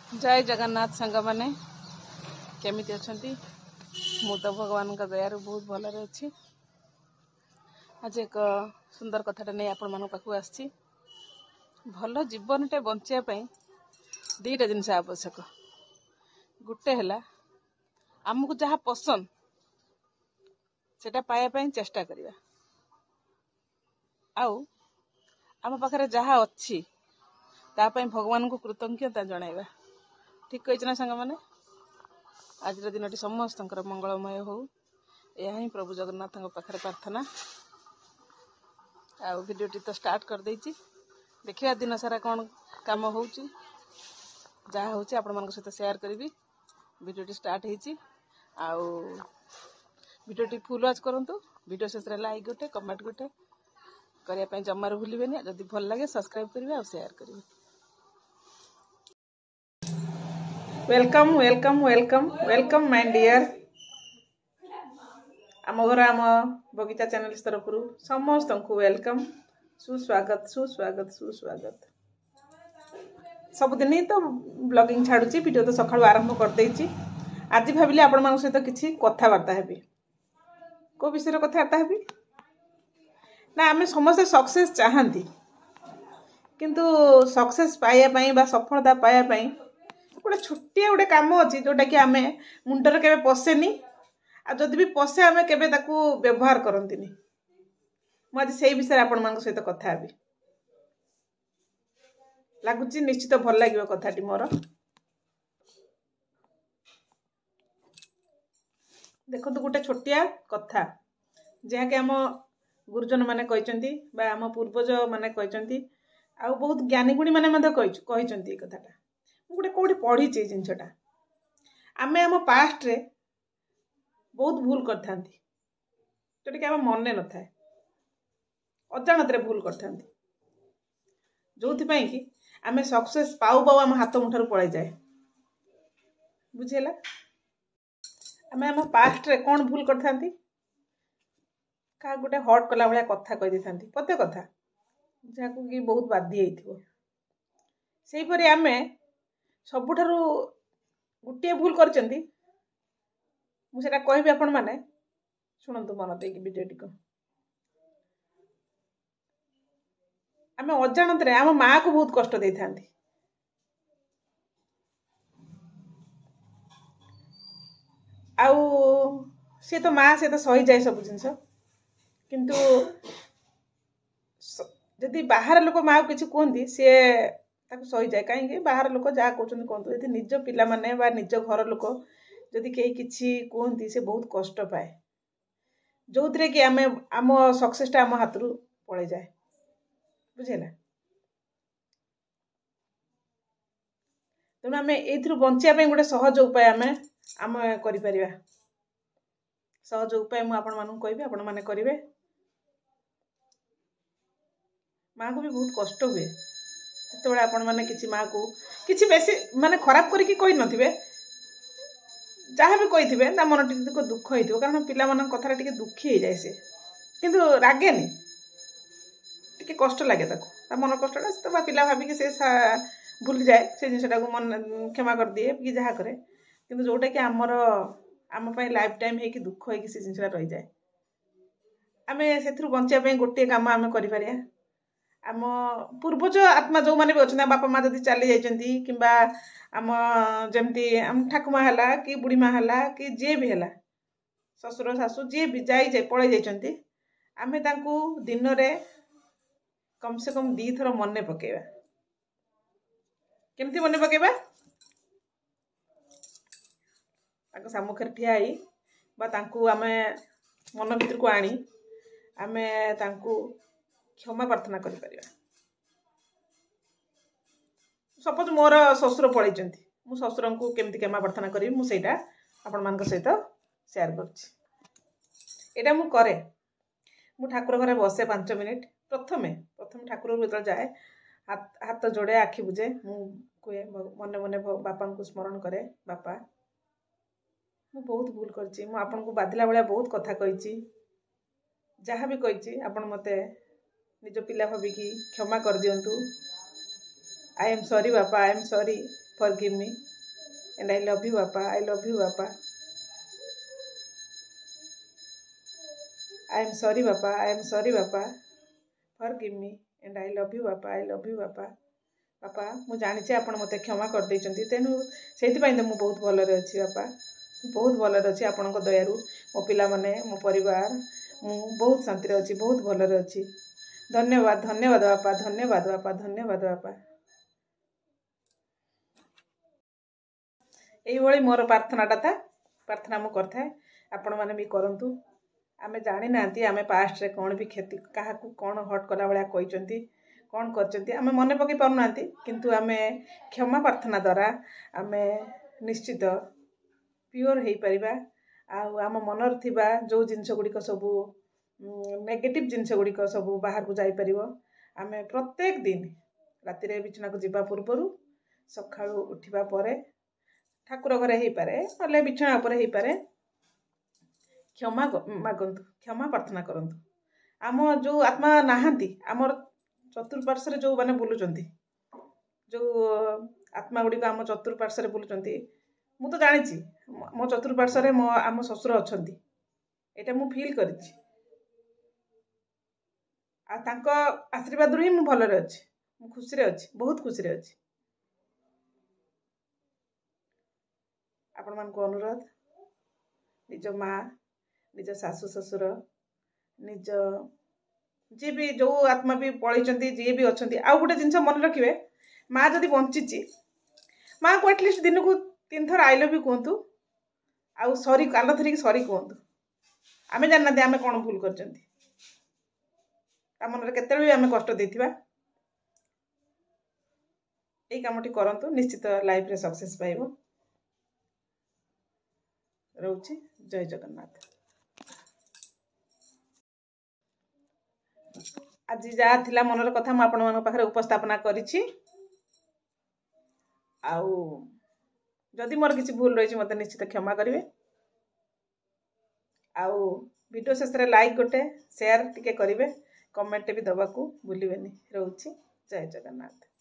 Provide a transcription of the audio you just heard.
जय जगन्नाथ सांग मैंने केमिति अछंती मु तो भगवान का दयारु बहुत भलरे अच्छी। आज एक सुंदर कथाटा नहीं आपण मान पाखु आसी। भल जीवनटे बंचापी दीटा जिनस आवश्यक। गोटे है आमको जहाँ पसंद सेटा पाया चेष्टा करिया आउ आम पाखरे जहाँ अच्छी तापाई भगवान को कृतज्ञता जणाइबा। ठीक कही ना सांग मैंने आज दिन समस्त मंगलमय हो यह ही प्रभु जगन्नाथ पाखे प्रार्थना। आ वीडियोटी तो स्टार्ट कर देछि देखिया दिन सारा कौन काम हो जहाँ हो सहित शेयर करी। वीडियोटी स्टार्ट होती वीडियोटी फुल वाच करंतु। वीडियो शेष लाइक गोटे कमेंट गोटे करने जमार भूलें। जदि भल लगे सब्सक्राइब करेंगे और शेयर करेंगे। Welcome welcome welcome welcome my dear. आम घर आम बगीचा चैनल तरफ समस्त को वेलकम सुस्वागत सुस्वागत सुस्वागत। सबुदिन तो ब्लॉगिंग छाड़ुची वीडियो तो सकाळु आरंभ कर देइची। आज भाविली आपण मान सहित किछि कथावार्ता हेबी। को विषय कथावार्ता हेबी ना आमे समस्त सक्सेस चाहंती किंतु सक्सेस पाया पई बा सफलता पाया पई गोटे छोटिया गोटे कम अच्छी जोटा कि आम मुंडर के पशेनी आदि भी पशे आम के व्यवहार करती। मुझे से विषय आपण मान सहित कथा हेबी। लगुच निश्चित भल लगे कथाटी मोर। देखो गोटे छोटिया कथा जहाँकि आम गुरुजन माने कहते बा आम पूर्वज माने कहते आ बहुत ज्ञानी गुणी माने कहते कथाटा। गोटे कौटी पढ़ी जिनसटा आम आम पास्ट रे बहुत भूल कर जोटा कि आम मन न था अजाणत भूल कर जो कि आम सक्सेस पाऊ पाऊ आम हाथ मुठार पड़े जाए। बुझेगा आम आम पास्ट रे कौन भूल कर क्या गोटे हर्ट कला भाया कथा कही था पते कथा जहाँ कि बहुत बाधी होपरी आम सबुठारु गोटे भूल करचंती। मुझे कहबी आपण माने शुणु मन देकी वीडियोटी को। आम अजाणत आम माँ को बहुत कष्ट दे था। सी तो माँ से तो सही जाए सब जिनस किंतु जदि बाहर लोक माँ को किसी कहती सी सही जाए कहीं बाहर लोक जहाँ कहते कहतु यदि निज पिला माने बा निज घर लोक जदि कहीं किसी कहती से बहुत कष्ट पाए जो थे कि आम आम सक्सेसटा आम हाथ पड़े जाए। बुझेगा तेणु आम ये बचापी गोटे सहज उपाय आम कर सहज उपाय मुझे कहबी आपण मैंने करेंगे। माँ को भी बहुत कष्ट हुए जिते आपण मैंने किसी माँ को किसी बेसी माने खराब करके कही नथिबे जहाँ भी कही थे मन टी दुख हो कारण पिला मान कथा टे दुखी हो जाए से किंतु रागेनी टी कष्ट लगे मन कष्टा तो पिला भाविक से भूली जाए से जिनटा को मन क्षमा कर दिए कि जहाँ करे किंतु जोटा कि आमर आम लाइफ टाइम है कि दुख है कि से जिनटा रही जाए। आम से बचापी गोटे कम आम कर आम पूर्वज आत्मा जो मैंने भी अच्छा बापा माँ जब चली जाती कि आम जमती आम ठाकुमा है कि बुढ़ी माँ है कि जी भी है ससुर शाशु जी भी जाए पड़े जाती आम दिन में कम से कम 2 थर मन पकेबा। केमती मन पकेबा सम्मुख ठिया आम मन भीतर को आनी आम क्षमा प्रार्थना कर सपोज मोर ससुर पड़े मु ससुर को केमती क्षमा प्रार्थना करी मुझे आपण मान सहित शेयर कर मु करे। मु ठाकुर घरे बसे 5 मिनिट प्रथम ठाकुर जो जाए हाथ जोड़े आखि बुझे मु कहे मन मन बापा को स्मरण करे बापा मु बहुत भूल करची मु आपन को बाधिला भाया बहुत कथा कही जहाँ भी कही आपण मते निज पिला भाविकी क्षमा कर दियंतु। आई एम सॉरी बापा I am sorry forgive me and I love you Bapa. I love you Bapa. I am sorry Bapa. I am sorry Bapa. Forgive me and I love you Bapa. I love you Bapa. बापा मु जानी आपण मत क्षमा कर देचंती तेनु सेति पई त मु बहुत भलरे अछि बापा बहुत भलरे अछि आपण को दयारु मो पिला माने मो परिवार मु बहुत शांति रे अछि बहुत भलरे अछि धन्यवाद धन्यवाद बापा धन्यवाद बापा धन्यवाद बापा एई भली मोर प्रार्थनाटा था प्रार्थना मु करथाय आपण माने भी करंतु आमे जानि नांती आमे पास्ट रे कोन भी खेती काहा को कोन हट कला बळा कहिचंती कौन करचंती आमे मने पकि पारुनांती किंतु आमे क्षमा प्रार्थना द्वारा आमे निश्चित प्योर हेई परिबा आ आम मनर थिबा जो जिंस गुडी सब नेगेटिव जिंस गुडी सब बाहर को जाई परिबो आमे प्रत्येक दिन राति रे बिछना को जिबा पूर्वरु सखाळु उठिबा परे ठाकुर घरे हेई पारे नले बिछना ऊपर हेई पारे क्षमा मागंतु क्षमा प्रार्थना करंतु आम जो आत्मा नाहांती आमर चतुर्पार्श्व जो माने बुलुचंती जो आत्मा गुडी आम चतुर्पार्श्व बुलुचंती मु तो जानिछि मो चतुर्पार्श्व मो आम ससुर अछंती एटा मु फील करिछि आ तांको आशीर्वाद रु ही मु भलरे अछि मु खुशी रे अछि बहुत खुशी रे अछि आपण मान को अनुरोध निज माँ निज सासु ससुर निज जी भी जो आत्मा भी पळैचंती जी भी अछंती आ गोटे जिंस मन रखिबे माँ जदी बंचिची माँ को एटलिस्ट दिन को 3 थर आई लव यू कहतु आ सॉरी काल थरी सॉरी कहतु आमे जानना दे आमे कोन भूल करचंती ता मन रे केते भी आमे कष्ट देथिबा एई कामटी करंतु निश्चित लाइफ रे सक्सेस पाइबो रहउची जय जगन्नाथ आज जहाँ थिला मनर कथा मु आपण मान पाखरे उपस्थापना करिछि आउ जदि मोर किसी भूल रही मत निश्चित क्षमा करेंगे आउ वीडियो शेष रे लाइक गोटे शेयर टिके करेंगे कमेंट भी दबा को भूलिबेनी रहउछि जय जगन्नाथ।